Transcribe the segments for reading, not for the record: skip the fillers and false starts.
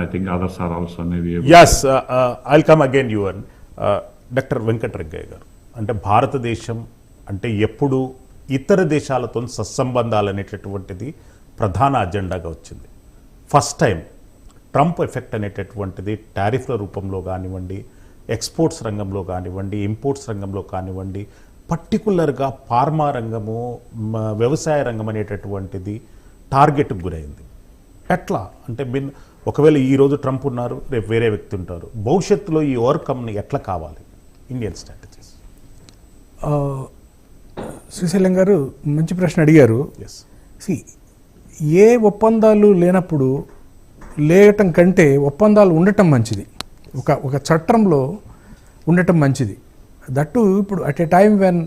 I think others are also maybe able. Yes, I'll come again, Yuvan. Doctor Venkatarangaiah గారు, అంటే భారతదేశం అంటే ఎప్పుడు ఇతర దేశాలతో సత్సంబంధాలు అనేటటువంటిది ప్రధాన అజెండాగా వచ్చింది. ఫస్ట్ టైం ట్రంప్ ఎఫెక్ట్ అనేటటువంటిది టారిఫ్ల రూపంలో కానివ్వండి, ఎక్స్పోర్ట్స్ రంగంలో కానివ్వండి, ఇంపోర్ట్స్ రంగంలో కానివ్వండి, పర్టికులర్గా ఫార్మా రంగము, వ్యవసాయ రంగం అనేటటువంటిది టార్గెట్కి గురైంది. ఎట్లా అంటే ఒకవేళ ఈరోజు ట్రంప్ ఉన్నారు, రేపు వేరే వ్యక్తి ఉంటారు, భవిష్యత్తులో ఈ ఓవర్కమ్ని ఎట్లా కావాలి ఇండియన్ స్ట్రాటజీస్? శ్రీశైలం గారు మంచి ప్రశ్న అడిగారు. ఏ ఒప్పందాలు లేనప్పుడు లేయటం కంటే ఒప్పందాలు ఉండటం మంచిది, ఒక చట్టంలో ఉండటం మంచిది. దట్టు ఇప్పుడు at a time when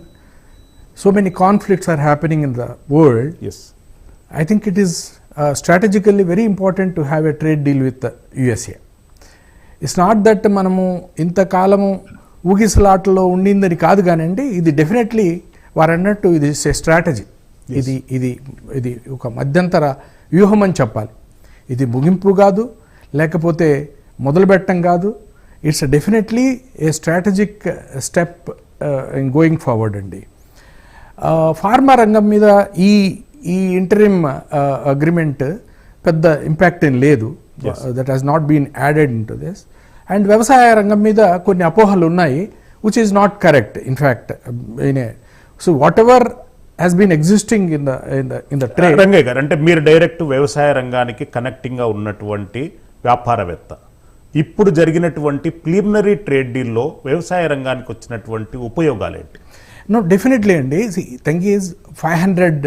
so many conflicts are happening in the world, I think it is strategically very important to have a trade deal with the USA. It's not that మనము ఇంతకాలము ఊగిసలాటలో ఉండిందని కాదు కానండి, ఇది definitely వారు అన్నట్టు ఇది strategy. ఇది ఒక మధ్యంతర వ్యూహం అని చెప్పాలి. ఇది ముగింపు కాదు, లేకపోతే మొదలుపెట్టడం కాదు. It's definitely a strategic step in going forward అండి. ఫార్మా రంగం మీద ఈ ఇంటరిమ్ అగ్రిమెంట్ పెద్ద ఇంపాక్ట్ ఏం లేదు. That has not been added in to this. And వ్యవసాయ రంగం మీద కొన్ని అపోహలు ఉన్నాయి, which is not correct. In fact so whatever has been existing in the trade. Rangaiah garu, అంటే మీరు డైరెక్ట్ వ్యవసాయ రంగానికి కనెక్టింగ్గా ఉన్నటువంటి వ్యాపారవేత్త, ఇప్పుడు జరిగినటువంటి ప్రిలిమినరీ ట్రేడ్ డీల్లో వ్యవసాయ రంగానికి వచ్చినటువంటి ఉపయోగాలు ఏంటి? No, definitely అండి. థింక్ ఈజ్ 500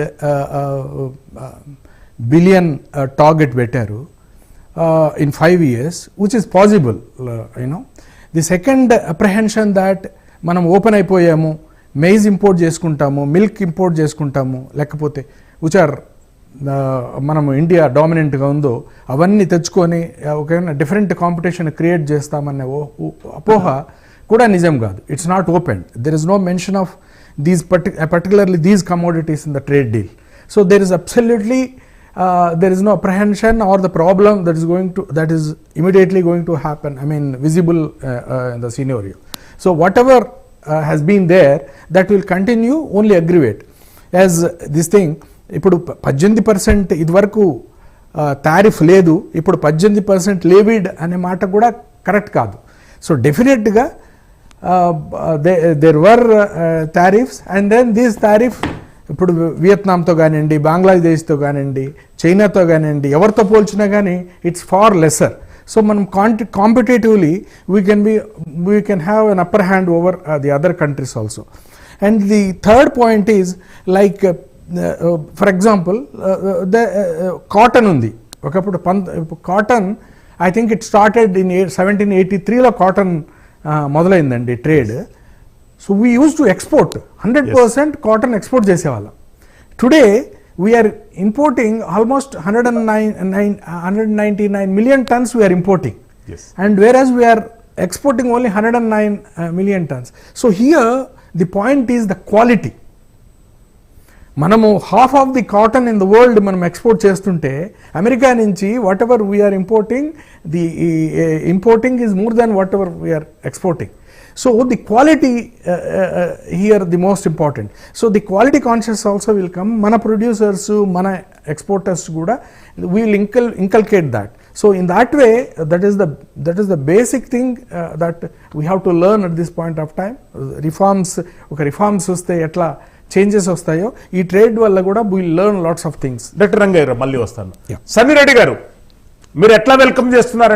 billion టార్గెట్ పెట్టారు in 5 years, which is possible. The second apprehension that మనం ఓపెన్ అయిపోయాము, మెయిజ్ ఇంపోర్ట్ చేసుకుంటాము, మిల్క్ ఇంపోర్ట్ చేసుకుంటాము, లేకపోతే విచ్ ఆర్ మనము ఇండియా డామినెంట్గా ఉందో అవన్నీ తెచ్చుకొని ఒక డిఫరెంట్ కాంపిటీషన్ క్రియేట్ చేస్తామనే అపోహ కూడా నిజం కాదు. It's not open. There is no mention of these particularly these commodities in the trade deal. So there is absolutely there is no apprehension or the problem that is immediately going to happen, I mean visible in the scenario. So whatever has been there, that will continue, only aggravate. As this thing ఇప్పుడు 18% ఇదివరకు tariff లేదు, ఇప్పుడు 18% లేవిడ్ అనే మాట కూడా correct కాదు. So డెఫినెట్గా there were tariffs, and then these tariff ఇప్పుడు వియత్నాంతో కానివ్వండి, బంగ్లాదేశ్తో కానివ్వండి, చైనాతో కానివ్వండి, ఎవరితో పోల్చినా కానీ ఇట్స్ ఫార్ లెసర్. సో మనం competitively we can have an upper hand over the other countries also. And the third point is like for example cotton ఉంది. ఒకప్పుడు cotton, I think it started in 1783లో cotton మొదలైందండి trade. So we use to export 100% cotton export చేసేవాళ్ళం. Today we're importing almost 199 million tons we're importing, and whereas we're exporting only 109 million tons. So here the point is the quality. మనము half of the cotton in the world మనం export చేస్తుంటే America నుంచి whatever we are importing is more than whatever we are exporting. So the quality here the most important. So the quality conscious also will come. మన producers, మన exporters కూడా will inculcate that. So in that way that is the basic thing that we have to learn at this point of time. Reforms వస్తే ఎట్లా changes వస్తాయో, ఈ trade వల్ల కూడా will learn lots of things. Doctor Rangaiah మళ్ళీ వస్తాను. సన్నీ రెడ్డి గారు, మీరు ఎట్లా వెల్కమ్ చేస్తున్నారండి